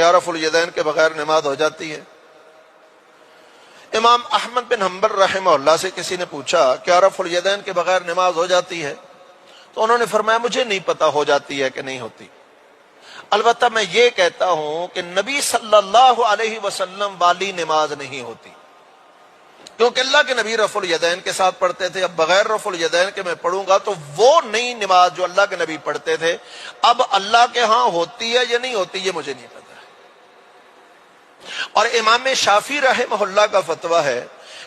کیا رفع الیدین کے بغیر نماز ہو جاتی ہے؟ امام احمد بن حنبل رحمہ اللہ سے کسی نے پوچھا کیا رفع الیدین کے بغیر نماز ہو جاتی ہے؟ تو انہوں نے فرمایا مجھے نہیں پتا ہو جاتی ہے کہ نہیں ہوتی، البتہ میں یہ کہتا ہوں کہ نبی صلی اللہ علیہ وسلم والی نماز نہیں ہوتی، کیونکہ اللہ کے نبی رفع الیدین کے ساتھ پڑھتے تھے۔ اب بغیر رفع الیدین کے میں پڑھوں گا تو وہ نئی نماز جو اللہ کے نبی پڑھتے تھے اب اللہ کے ہاں ہوتی ہے یا نہیں ہوتی یہ مجھے نہیں پتا ہے۔ اور امام شافعی رحمہ اللہ کا فتویٰ ہے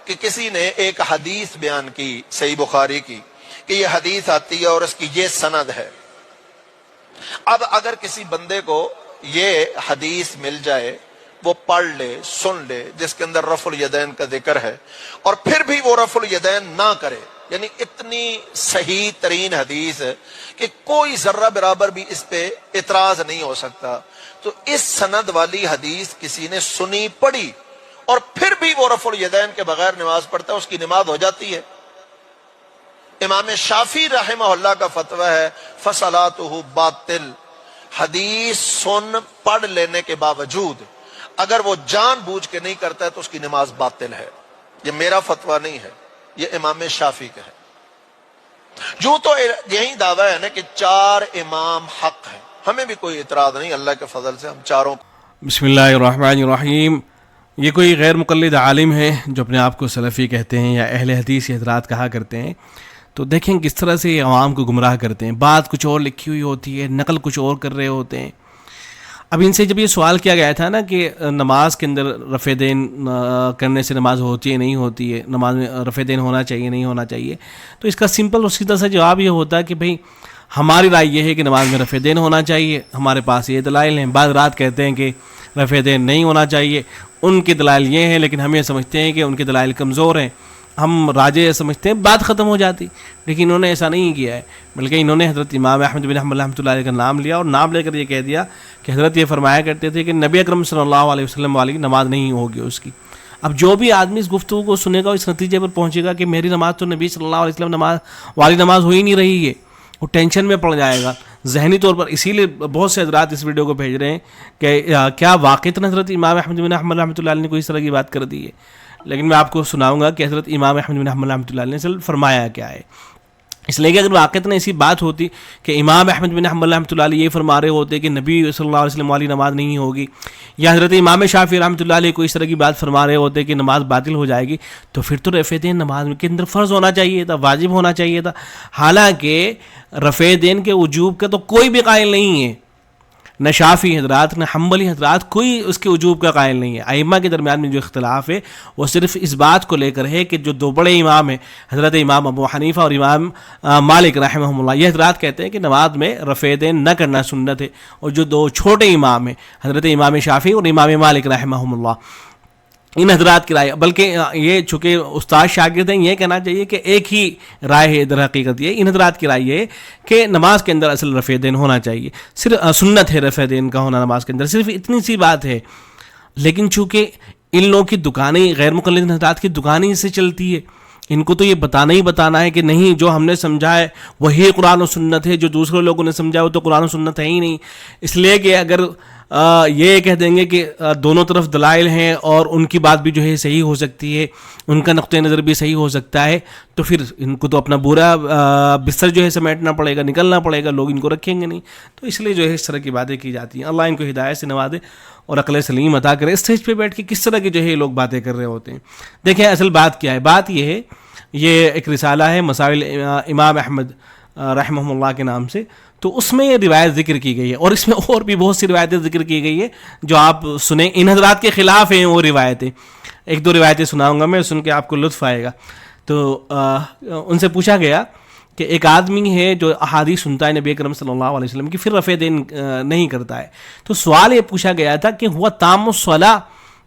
کہ کسی نے ایک حدیث بیان کی صحیح بخاری کی کہ یہ حدیث آتی ہے اور اس کی یہ سند ہے۔ اب اگر کسی بندے کو یہ حدیث مل جائے، وہ پڑھ لے، سن لے، جس کے اندر رفع الیدین کا ذکر ہے، اور پھر بھی وہ رفع الیدین نہ کرے، یعنی اتنی صحیح ترین حدیث ہے کہ کوئی ذرہ برابر بھی اس پہ اعتراض نہیں ہو سکتا، تو اس سند والی حدیث کسی نے سنی پڑھی اور پھر بھی وہ رفع الیدین کے بغیر نماز پڑھتا ہے، اس کی نماز ہو جاتی ہے۔ امام شافعی رحمہ اللہ کا فتویٰ ہے فصلاتہ باطل، حدیث سن پڑھ لینے کے باوجود اگر وہ جان بوجھ کے نہیں کرتا ہے تو اس کی نماز باطل ہے۔ یہ میرا فتویٰ نہیں ہے، یہ امام شافعی کا ہے۔ جو تو یہی دعویٰ ہے نا کہ چار امام حق ہیں، ہمیں بھی کوئی اعتراض نہیں، اللہ کے فضل سے ہم چاروں۔ بسم اللہ الرحمن الرحیم۔ یہ کوئی غیر مقلد عالم ہے جو اپنے آپ کو سلفی کہتے ہیں یا اہل حدیث یا حضرات کہا کرتے ہیں، تو دیکھیں کس طرح سے یہ عوام کو گمراہ کرتے ہیں، بات کچھ اور لکھی ہوئی ہوتی ہے، نقل کچھ اور کر رہے ہوتے ہیں۔ اب ان سے جب یہ سوال کیا گیا تھا نا کہ نماز کے اندر رفع دین کرنے سے نماز ہوتی ہے نہیں ہوتی ہے، نماز میں رفع دین ہونا چاہیے نہیں ہونا چاہیے، تو اس کا سمپل اور سیدھا سا جواب یہ ہوتا ہے کہ بھئی ہماری رائے یہ ہے کہ نماز میں رفع دین ہونا چاہیے، ہمارے پاس یہ دلائل ہیں۔ بعض رات کہتے ہیں کہ رفع دین نہیں ہونا چاہیے، ان کے دلائل یہ ہیں، لیکن ہم یہ سمجھتے ہیں کہ ان کے دلائل کمزور ہیں، ہم راجے سمجھتے ہیں، بات ختم ہو جاتی۔ لیکن انہوں نے ایسا نہیں کیا ہے، بلکہ انہوں نے حضرت امام احمد بن حنبل رحمۃ اللہ علیہ کا نام لیا، اور نام لے کر یہ کہہ دیا کہ حضرت یہ فرمایا کرتے تھے کہ نبی اکرم صلی اللہ علیہ وسلم والی نماز نہیں ہوگی اس کی۔ اب جو بھی آدمی اس گفتگو کو سنے گا اس نتیجے پر پہنچے گا کہ میری نماز تو نبی صلی اللہ علیہ وسلم والی نماز ہو ہی نہیں رہی ہے، وہ ٹینشن میں پڑ جائے گا ذہنی طور پر۔ اسی لیے بہت سے حضرات اس ویڈیو کو بھیج رہے ہیں کہ کیا واقعتاً حضرت امام احمد بن حنبل رحمۃ اللہ علیہ نے کوئی اس طرح کی بات کر دی ہے؟ لیکن میں آپ کو سناؤں گا کہ حضرت امام احمد بن حنبل رحمۃ اللہ علیہ نے اصل فرمایا کیا ہے۔ اس لیے کہ اگر واقعتاً ایسی بات ہوتی کہ امام احمد بن حنبل رحمۃ اللہ علیہ یہ فرما رہے ہوتے کہ نبی صلی اللہ علیہ وسلم والی نماز نہیں ہوگی، یا حضرت امام شافعی رحمۃ اللہ علیہ کوئی اس طرح کی بات فرما رہے ہوتے کہ نماز باطل ہو جائے گی، تو پھر تو رفع دین نماز کے اندر فرض ہونا چاہیے تھا، واجب ہونا چاہیے تھا۔ حالانکہ رفع دین کے وجوب کا تو کوئی بھی قائل نہیں ہے، نہ شافعی حضرات نہ حنبلی حضرات، کوئی اس کے وجوب کا قائل نہیں ہے۔ ائمہ کے درمیان میں جو اختلاف ہے وہ صرف اس بات کو لے کر ہے کہ جو دو بڑے امام ہیں حضرت امام ابو حنیفہ اور امام مالک رحمہ اللہ، یہ حضرات کہتے ہیں کہ نماز میں رفع دین نہ کرنا سنت ہے، اور جو دو چھوٹے امام ہیں حضرت امام شافعی اور امام مالک رحمہ اللہ، ان حضرات کی رائے، بلکہ یہ چونکہ استاد شاگرد ہیں یہ کہنا چاہیے کہ ایک ہی رائے ہے در حقیقت، یہ ان حضرات کی رائے یہ ہے کہ نماز کے اندر اصل رفع دین ہونا چاہیے، صرف سنت ہے رفع دین کا ہونا نماز کے اندر، صرف اتنی سی بات ہے۔ لیکن چونکہ ان لوگوں کی دکانیں غیر مقلد حضرات کی دکانیں اس سے چلتی ہے، ان کو تو یہ بتانا ہی بتانا ہے کہ نہیں جو ہم نے سمجھا ہے وہی قرآن و سنت ہے، جو دوسرے لوگوں نے سمجھا وہ تو قرآن و سنت ہے ہی نہیں۔ اس لیے کہ اگر یہ کہہ دیں گے کہ دونوں طرف دلائل ہیں اور ان کی بات بھی جو ہے صحیح ہو سکتی ہے، ان کا نقطہ نظر بھی صحیح ہو سکتا ہے، تو پھر ان کو تو اپنا برا بستر جو ہے سمیٹنا پڑے گا، نکلنا پڑے گا، لوگ ان کو رکھیں گے نہیں۔ تو اس لیے جو ہے اس طرح کی باتیں کی جاتی ہیں۔ اللہ ان کو ہدایت سے نوازے اور عقل سلیم عطا کرے۔ اسٹیج پہ بیٹھ کے کس طرح کے جو ہے لوگ باتیں کر رہے ہوتے ہیں۔ دیکھیں اصل بات کیا ہے، بات یہ ہے، یہ ایک رسالہ ہے مسائل امام احمد رحمہ اللہ کے نام سے، تو اس میں یہ روایت ذکر کی گئی ہے، اور اس میں اور بھی بہت سی روایتیں ذکر کی گئی ہے جو آپ سنیں، ان حضرات کے خلاف ہیں وہ روایتیں۔ ایک دو روایتیں سناؤں گا میں، سن کے آپ کو لطف آئے گا۔ تو ان سے پوچھا گیا کہ ایک آدمی ہے جو احادیث سنتا ہے نبی اکرم صلی اللہ علیہ وسلم کی، پھر رفع دین نہیں کرتا ہے، تو سوال یہ پوچھا گیا تھا کہ ہوا تام الصلاۃ،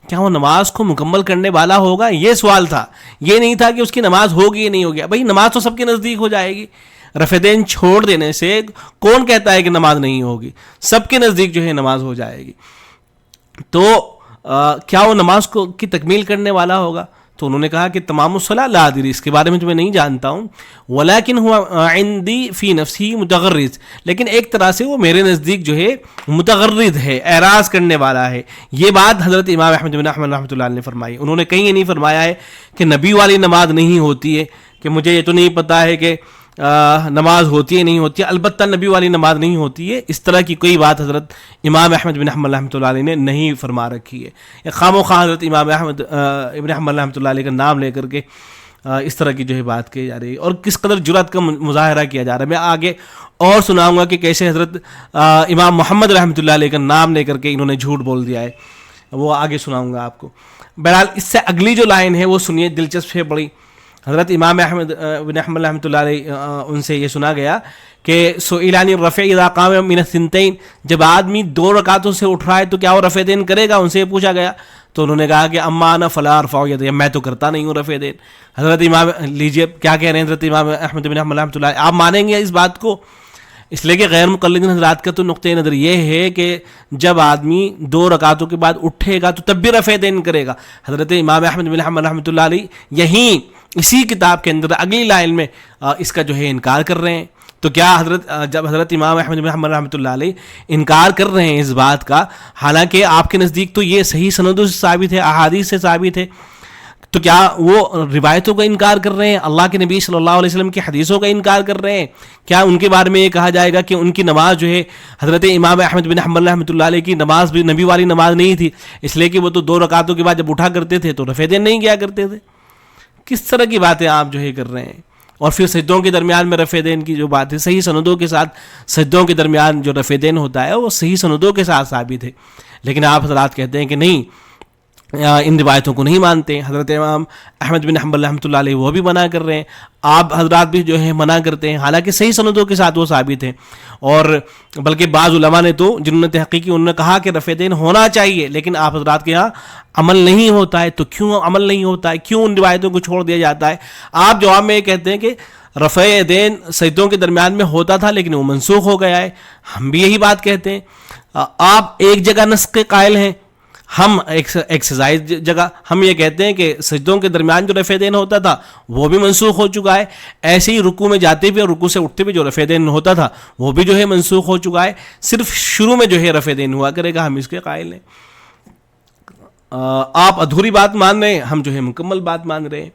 کیا وہ نماز کو مکمل کرنے والا ہوگا؟ یہ سوال تھا، یہ نہیں تھا کہ اس کی نماز ہوگی یا نہیں ہوگی۔ بھائی نماز تو سب کے نزدیک ہو جائے گی، رفع دین چھوڑ دینے سے کون کہتا ہے کہ نماز نہیں ہوگی؟ سب کے نزدیک جو ہے نماز ہو جائے گی۔ تو کیا وہ نماز کی تکمیل کرنے والا ہوگا؟ تو انہوں نے کہا کہ تمام الصلاۃ لا ادری، اس کے بارے میں تو میں نہیں جانتا ہوں، ولیکن ہوا عندی فی نفسی متغرض، لیکن ایک طرح سے وہ میرے نزدیک جو ہے متغرض ہے، اعراض کرنے والا ہے. یہ بات حضرت امام احمد بن حنبل رحمۃ اللہ علیہ نے فرمائی. انہوں نے کہیں یہ نہیں فرمایا ہے کہ نبی والی نماز نہیں ہوتی ہے، کہ مجھے یہ تو نہیں پتا ہے کہ نماز ہوتی ہے نہیں ہوتی ہے، البتہ نبی والی نماز نہیں ہوتی ہے، اس طرح کی کوئی بات حضرت امام احمد بن حنبل رحمۃ اللہ علیہ نے نہیں فرما رکھی ہے. خام و خواہ حضرت امام احمد ابن حنبل رحمۃ اللہ علیہ کا نام لے کر کے اس طرح کی جو ہے بات کی جا رہی ہے، اور کس قدر جرأت کا مظاہرہ کیا جا رہا ہے. میں آگے اور سناؤں گا کہ کیسے حضرت امام محمد رحمۃ اللہ علیہ کا نام لے کر کے انہوں نے جھوٹ بول دیا ہے، وہ آگے سناؤں گا آپ کو. بہرحال اس سے اگلی جو لائن ہے وہ سنیے، دلچسپ ہے بڑی. حضرت امام احمد بن حنبل رحمۃ اللہ علیہ ان سے یہ سنا گیا کہ سئل عن الرفع اذا قام من الثنتين، جب آدمی 2 رکعتوں سے اٹھ رہا ہے تو کیا وہ رفع دین کرے گا، ان سے یہ پوچھا گیا. تو انہوں نے کہا کہ اما انا فلا ارفع یدی، میں تو کرتا نہیں ہوں رفع دین. حضرت امام لیجیے کیا کہہ رہے ہیں حضرت امام احمد بن حنبل رحمۃ اللہ، آپ مانیں گے اس بات کو؟ اس لیے کہ غیر مقلدین حضرات کا تو نقطۂ نظر یہ ہے کہ جب آدمی 2 رکعتوں کے بعد اٹھے گا تو تب بھی رفع دین کرے گا. حضرت امام احمد بن حنبل رحمۃ اللہ علیہ یہیں اسی کتاب کے اندر اگلی لائن میں اس کا جو ہے انکار کر رہے ہیں. تو کیا جب حضرت امام احمد بن حنبل رحمۃ اللہ علیہ انکار کر رہے ہیں اس بات کا، حالانکہ آپ کے نزدیک تو یہ صحیح سندوں سے ثابت ہے، احادیث سے ثابت ہے، تو کیا وہ روایتوں کا انکار کر رہے ہیں، اللہ کے نبی صلی اللہ علیہ وسلم کی حدیثوں کا انکار کر رہے ہیں؟ کیا ان کے بارے میں یہ کہا جائے گا کہ ان کی نماز جو ہے حضرت امام احمد بن حنبل رحمۃ اللہ علیہ کی نماز بھی نبی والی نماز نہیں تھی، اس لیے کہ وہ تو 2 رکعتوں کے بعد جب اٹھا کرتے تھے تو رفع دین نہیں کیا کرتے تھے؟ کس طرح کی باتیں آپ جو ہے کر رہے ہیں؟ اور پھر سجدوں کے درمیان میں رفع دین کی جو بات ہے، صحیح سندوں کے ساتھ سجدوں کے درمیان جو رفع دین ہوتا ہے وہ صحیح سندوں کے ساتھ ثابت ہے، لیکن آپ حضرات کہتے ہیں کہ نہیں، ان روایتوں کو نہیں مانتے. حضرت امام احمد بن حنبل رحمۃ اللہ علیہ وہ بھی منع کر رہے ہیں، آپ حضرات بھی جو ہے منع کرتے ہیں، حالانکہ صحیح سندوں کے ساتھ وہ ثابت ہیں. اور بلکہ بعض علماء نے تو جنہوں نے تحقیقی انہوں نے کہا کہ رفع دین ہونا چاہیے، لیکن آپ حضرات کے یہاں عمل نہیں ہوتا ہے. تو کیوں عمل نہیں ہوتا ہے، کیوں ان روایتوں کو چھوڑ دیا جاتا ہے؟ آپ جواب میں یہ کہتے ہیں کہ رفع دین سجدوں کے درمیان میں ہوتا تھا لیکن وہ منسوخ ہو گیا ہے. ہم بھی یہی بات کہتے ہیں. آپ ایک جگہ نسخ کے قائل ہیں، ہم ایکسرسائز جگہ ہم یہ کہتے ہیں کہ سجدوں کے درمیان جو رفع دین ہوتا تھا وہ بھی منسوخ ہو چکا ہے. ایسے ہی رکوع میں جاتے بھی اور رکوع سے اٹھتے بھی جو رفع دین ہوتا تھا وہ بھی جو ہے منسوخ ہو چکا ہے. صرف شروع میں جو ہے رفع دین ہوا کرے گا، ہم اس کے قائل ہیں. آپ ادھوری بات مان رہے ہیں، ہم جو ہے مکمل بات مان رہے ہیں.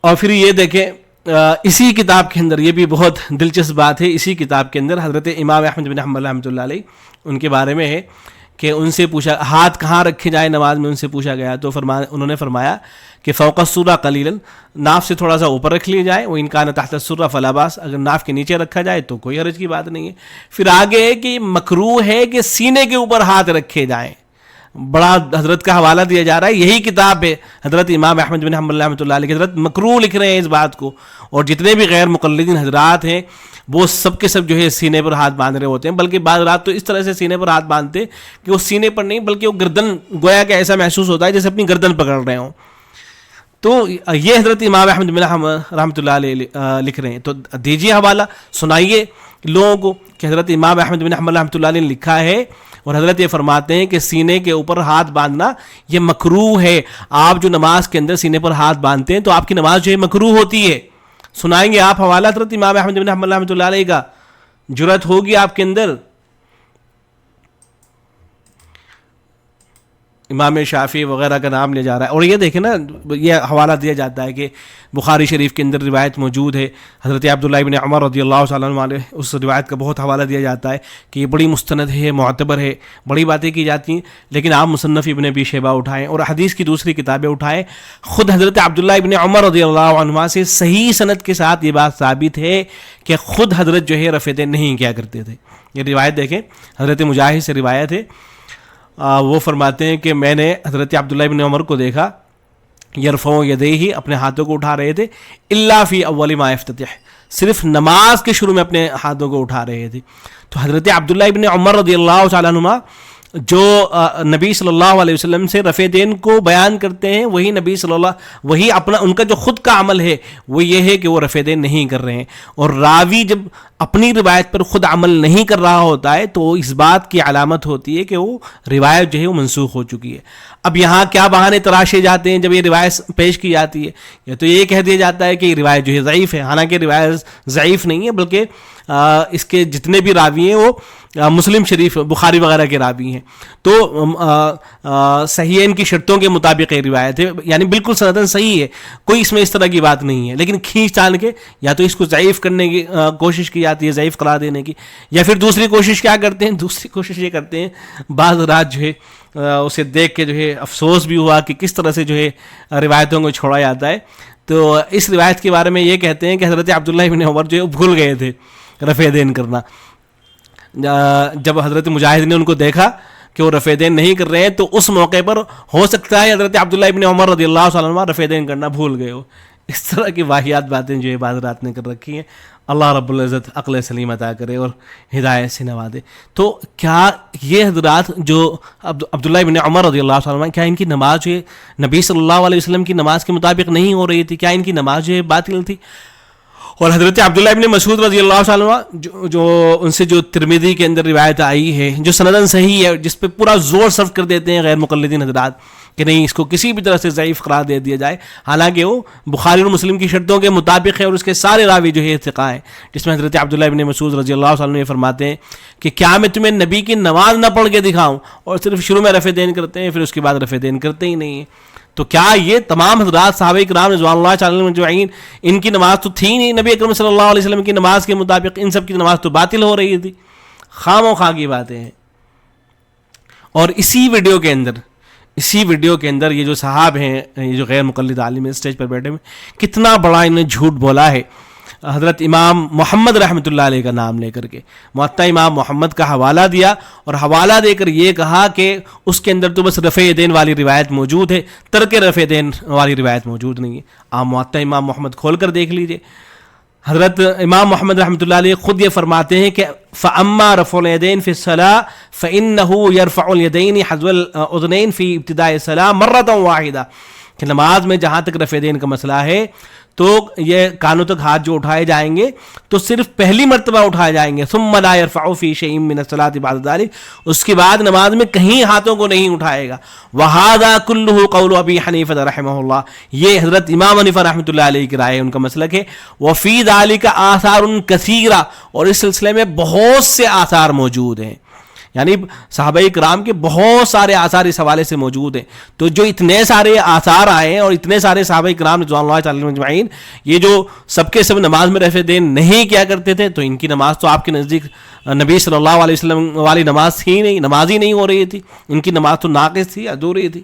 اور پھر یہ دیکھیں اسی کتاب کے اندر یہ بھی بہت دلچسپ بات ہے، اسی کتاب کے اندر حضرت امام احمد بن حنبل رحمۃ اللہ علیہ ان کے بارے میں ہے کہ ان سے پوچھا ہاتھ کہاں رکھے جائے نماز میں، ان سے پوچھا گیا تو انہوں نے فرمایا کہ فوق السرہ قلیلا، ناف سے تھوڑا سا اوپر رکھ لیا جائے، وہ ان کان تحت السرہ فلا باس، اگر ناف کے نیچے رکھا جائے تو کوئی حرج کی بات نہیں ہے. پھر آگے ہے کہ مکروہ ہے کہ سینے کے اوپر ہاتھ رکھے جائیں. بڑا حضرت کا حوالہ دیا جا رہا ہے، یہی کتاب ہے حضرت امام احمد بن حنبل رحمۃ اللہ علیہ، حضرت مکروہ لکھ رہے ہیں اس بات کو. اور جتنے بھی غیر مقلدین حضرات ہیں وہ سب کے سب جو ہے سینے پر ہاتھ باندھ رہے ہوتے ہیں، بلکہ بعض رات تو اس طرح سے سینے پر ہاتھ باندھتے کہ وہ سینے پر نہیں بلکہ وہ گردن، گویا کہ ایسا محسوس ہوتا ہے جیسے اپنی گردن پکڑ رہے ہوں. تو یہ حضرت امام احمد بن حنبل رحمۃ اللہ علیہ لکھ رہے ہیں. تو دیجیے حوالہ، سنائیے لوگوں کو کہ حضرت امام احمد بن حنبل رحمۃ اللہ علیہ نے لکھا ہے، اور حضرت یہ فرماتے ہیں کہ سینے کے اوپر ہاتھ باندھنا یہ مکروہ ہے. آپ جو نماز کے اندر سینے پر ہاتھ باندھتے ہیں تو آپ کی نماز جو ہے مکروہ ہوتی ہے. سنائیں گے آپ حوالہ حضرت امام احمد بن حنبل رحمۃ اللہ علیہ کا؟ جرأت ہوگی آپ کے اندر؟ امام شافعی وغیرہ کا نام لیا جا رہا ہے. اور یہ دیکھیں نا، یہ حوالہ دیا جاتا ہے کہ بخاری شریف کے اندر روایت موجود ہے، حضرت عبداللہ ابن عمر رضی اللہ تعالیٰ عنہ، اس روایت کا بہت حوالہ دیا جاتا ہے کہ یہ بڑی مستند ہے، معتبر ہے، بڑی باتیں کی جاتی ہیں. لیکن آپ مصنف ابن ابی شیبہ اٹھائیں اور حدیث کی دوسری کتابیں اٹھائیں، خود حضرت عبداللہ ابن عمر رضی اللہ عنہ سے صحیح سند کے ساتھ یہ بات ثابت ہے کہ خود حضرت جو ہے رفع دین نہیں کیا کرتے تھے. یہ روایت دیکھیں، حضرت مجاہد سے روایت ہے، وہ فرماتے ہیں کہ میں نے حضرت عبداللہ ابن عمر کو دیکھا یرفع یدیہ، اپنے ہاتھوں کو اٹھا رہے تھے، الا فی اول ما یفتتح، صرف نماز کے شروع میں اپنے ہاتھوں کو اٹھا رہے تھے. تو حضرت عبداللہ ابن عمر رضی اللہ تعالیٰ عنہ جو نبی صلی اللہ علیہ وسلم سے رفع دین کو بیان کرتے ہیں وہی نبی صلی اللہ وہی اپنا ان کا جو خود کا عمل ہے وہ یہ ہے کہ وہ رفع دین نہیں کر رہے ہیں. اور راوی جب اپنی روایت پر خود عمل نہیں کر رہا ہوتا ہے تو اس بات کی علامت ہوتی ہے کہ وہ روایت جو ہے وہ منسوخ ہو چکی ہے. اب یہاں کیا بہانے تراشے جاتے ہیں جب یہ روایت پیش کی جاتی ہے؟ یا تو یہ کہہ دیا جاتا ہے کہ یہ روایت جو ہے ضعیف ہے، حالانکہ روایت ضعیف نہیں ہے بلکہ اس کے جتنے بھی راوی ہیں وہ مسلم شریف بخاری وغیرہ کے راوی ہیں، تو صحیحین کی شرطوں کے مطابق یہ روایت ہے، یعنی بالکل سندن صحیح ہے، کوئی اس میں اس طرح کی بات نہیں ہے. لیکن کھینچ تان کے یا تو اس کو ضعیف کرنے کی کوشش کی جاتی ہے، ضعیف قرار دینے کی، یا پھر دوسری کوشش کیا کرتے ہیں؟ دوسری کوشش یہ کرتے ہیں بعض رات جو ہے اسے دیکھ کے جو ہے افسوس بھی ہوا کہ کس طرح سے جو ہے روایتوں کو چھوڑا جاتا ہے. تو اس روایت کے بارے میں یہ کہتے ہیں کہ حضرت عبداللہ بن عمر جو ہے بھول گئے تھے رفع دین کرنا. جب حضرت مجاہد نے ان کو دیکھا کہ وہ رفع دین نہیں کر رہے ہیں تو اس موقع پر ہو سکتا ہے حضرت عبداللہ بن عمر رضی اللہ عنہ رفع دین کرنا بھول گئے ہو. اس طرح کی واحد باتیں جو ہے بعض رات نے کر رکھی ہیں. اللہ رب العزت عقل سلیم عطا کرے اور ہدایت سے نوازے. تو کیا یہ حضرات جو عبداللہ بن عمر رضی اللہ عنہ، کیا ان کی نماز جو ہے نبی صلی اللہ علیہ وسلم کی نماز کے مطابق نہیں ہو رہی تھی؟ کیا ان کی نماز جو ہے باطل تھی؟ اور حضرت عبداللہ ابن مسعود رضی اللہ عنہ جو ان سے جو ترمذی کے اندر روایت آئی ہے جو سندن صحیح ہے، جس پہ پورا زور صرف کر دیتے ہیں غیر مقلدین حضرات کہ نہیں اس کو کسی بھی طرح سے ضعیف قرار دے دیا جائے، حالانکہ وہ بخاری اور مسلم کی شرطوں کے مطابق ہے اور اس کے سارے راوی جو ہے ثقہ ہیں، جس میں حضرت عبداللہ ابن مسعود رضی اللہ عنہ یہ فرماتے ہیں کہ کیا میں تمہیں نبی کی نماز نہ پڑھ کے دکھاؤں؟ اور صرف شروع میں رفع دین کرتے ہیں، پھر اس کے بعد رفع دین کرتے ہی نہیں ہیں. تو کیا یہ تمام حضرات صحابہ کرام رضوان اللہ تعالی مجمعین ان کی نماز تو تھی نہیں نبی اکرم صلی اللہ علیہ وسلم کی نماز کے مطابق؟ ان سب کی نماز تو باطل ہو رہی تھی. خام و خواہ کی باتیں ہیں. اور اسی ویڈیو کے اندر یہ جو صحاب ہیں، یہ جو غیر مقلد عالم اسٹیج پر بیٹھے ہوئے، کتنا بڑا انہیں جھوٹ بولا ہے. حضرت امام محمد رحمۃ اللہ علیہ کا نام لے کر کے موطا امام محمد کا حوالہ دیا اور حوالہ دے کر یہ کہا کہ اس کے اندر تو بس رفع دین والی روایت موجود ہے، ترک رفع دین والی روایت موجود نہیں ہے. آپ موطا امام محمد کھول کر دیکھ لیجئے. حضرت امام محمد رحمۃ اللہ علیہ خود یہ فرماتے ہیں کہ فَأَمَّا رَفْعُ الْيَدَيْنِ فِي الصَّلَاةِ فَإِنَّهُ يَرْفَعُ الْيَدَيْنِ حَذْوَ الْأُذْنَيْنِ فِي ابْتِدَاءِ الصَّلَاةِ مَرَّةً وَاحِدَةً، کہ نماز میں جہاں تک رفع دین کا مسئلہ ہے تو یہ کانوں تک ہاتھ جو اٹھائے جائیں گے تو صرف پہلی مرتبہ اٹھائے جائیں گے. ثم لا يرفع في شيء من الصلاة بعد ذلك، اس کے بعد نماز میں کہیں ہاتھوں کو نہیں اٹھائے گا. وهذا كله قول ابی حنیفہ رحمہ اللہ، یہ حضرت امام حنیفہ رحمۃ اللہ علیہ کی رائے، ان کا مسلک ہے. وفي ذلك آثار كثيرة، اور اس سلسلے میں بہت سے آثار موجود ہیں، یعنی صحابہ کرام کے بہت سارے آثار اس حوالے سے موجود ہیں. تو جو اتنے سارے آثار آئے ہیں اور اتنے سارے صحابہ کرام رضوان اللہ تعالی مجمعین یہ جو سب کے سب نماز میں رفع دین نہیں کیا کرتے تھے، تو ان کی نماز تو آپ کے نزدیک نبی صلی اللہ علیہ وسلم والی نماز ہی نہیں، نماز ہی نہیں ہو رہی تھی، ان کی نماز تو ناقص تھی، ادھوری تھی.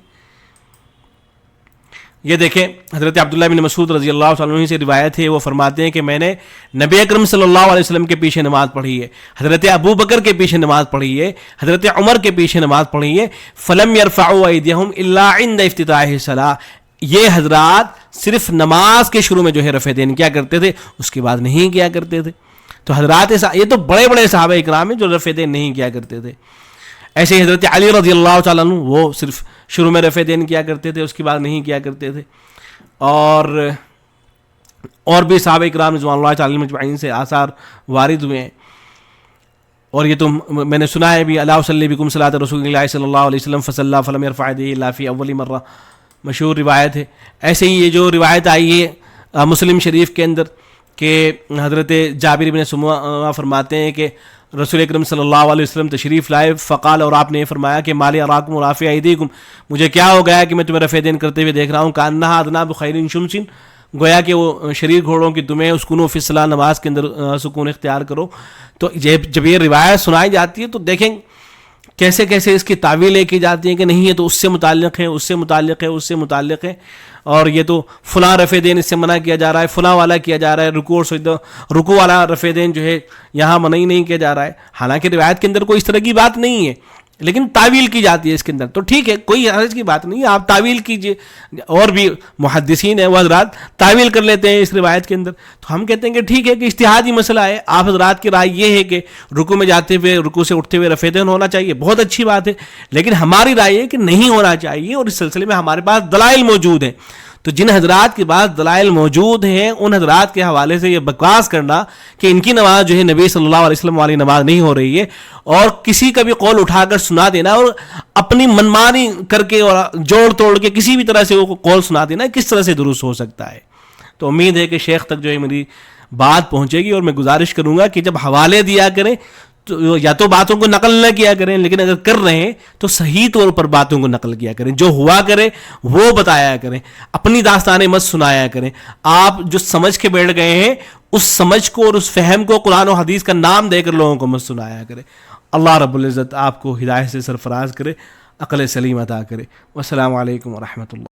یہ دیکھیں حضرت عبداللہ بن مسعود رضی اللہ عنہ سے روایت ہے، وہ فرماتے ہیں کہ میں نے نبی اکرم صلی اللہ علیہ وسلم کے پیچھے نماز پڑھی ہے، حضرت ابو بکر کے پیچھے نماز پڑھی ہے، حضرت عمر کے پیچھے نماز پڑھی ہے. فلم يرفعوا ایدیہم الا عند افتتاح الصلاۃ، یہ حضرات صرف نماز کے شروع میں جو ہے رفع دین کیا کرتے تھے، اس کے بعد نہیں کیا کرتے تھے. تو حضرات یہ تو بڑے بڑے صحابہ کرام ہیں جو رفع دین نہیں کیا کرتے تھے. ایسے ہی حضرت علی رضی اللہ تعالیٰ عنہ وہ صرف شروع میں رفع دین کیا کرتے تھے، اس کے بعد نہیں کیا کرتے تھے. اور بھی صحابہ کرام رضوان اللہ تعالی مجمعین سے آثار وارد ہوئے ہیں. اور یہ تو میں نے سنا ہے بھی، اللہ صلی بکم صلاۃ رسول اللہ صلی اللہ علیہ وسلم فصلی فلم یرفع یدیہ الا فی اول مرہ، مشہور روایت ہے. ایسے ہی یہ جو روایت آئی ہے مسلم شریف کے اندر کہ حضرت جابر بن سموہ فرماتے ہیں کہ رسول اکرم صلی اللہ علیہ وسلم تشریف لائے، فقال، اور آپ نے فرمایا کہ مالی اراکم رافع ایدیکم، مجھے کیا ہو گیا کہ میں تمہیں رفع دین کرتے ہوئے دیکھ رہا ہوں، کانہا اذناب خیر شمس، گویا کہ وہ شریر گھوڑوں کی دمیں، اسکنوا فی الصلاۃ، نماز کے اندر سکون اختیار کرو. تو جب یہ روایت سنائی جاتی ہے تو دیکھیں کیسے کیسے اس کی تعویلیں کی جاتی ہیں کہ نہیں یہ تو اس سے متعلق ہے، اس سے متعلق ہے، اس سے متعلق ہے، اور یہ تو فلاں رفع دین اس سے منع کیا جا رہا ہے، فلاں والا کیا جا رہا ہے، رکوع والا رفع دین جو ہے یہاں منع ہی نہیں کیا جا رہا ہے. حالانکہ روایت کے اندر کوئی اس طرح کی بات نہیں ہے. لیکن تعویل کی جاتی ہے اس کے اندر، تو ٹھیک ہے، کوئی حرج کی بات نہیں، آپ تعویل کیجئے. اور بھی محدثین ہیں وہ حضرات تعویل کر لیتے ہیں اس روایت کے اندر، تو ہم کہتے ہیں کہ ٹھیک ہے کہ اجتہادی مسئلہ ہے. آپ حضرات کی رائے یہ ہے کہ رکوع میں جاتے ہوئے، رکوع سے اٹھتے ہوئے رفع دہن ہونا چاہیے، بہت اچھی بات ہے، لیکن ہماری رائے ہے کہ نہیں ہونا چاہیے، اور اس سلسلے میں ہمارے پاس دلائل موجود ہیں. تو جن حضرات کے پاس دلائل موجود ہیں ان حضرات کے حوالے سے یہ بکواس کرنا کہ ان کی نماز جو ہے نبی صلی اللہ علیہ وسلم والی نماز نہیں ہو رہی ہے، اور کسی کا بھی قول اٹھا کر سنا دینا اور اپنی منمانی کر کے اور جوڑ توڑ کے کسی بھی طرح سے وہ قول سنا دینا، کس طرح سے درست ہو سکتا ہے؟ تو امید ہے کہ شیخ تک جو ہے میری بات پہنچے گی، اور میں گزارش کروں گا کہ جب حوالے دیا کریں تو یا تو باتوں کو نقل نہ کیا کریں، لیکن اگر کر رہے ہیں تو صحیح طور پر باتوں کو نقل کیا کریں، جو ہوا کرے وہ بتایا کریں، اپنی داستانیں مت سنایا کریں. آپ جو سمجھ کے بیٹھ گئے ہیں اس سمجھ کو اور اس فہم کو قرآن و حدیث کا نام دے کر لوگوں کو مت سنایا کریں. اللہ رب العزت آپ کو ہدایت سے سرفراز کرے، عقل سلیم عطا کرے. والسلام علیکم ورحمۃ اللہ.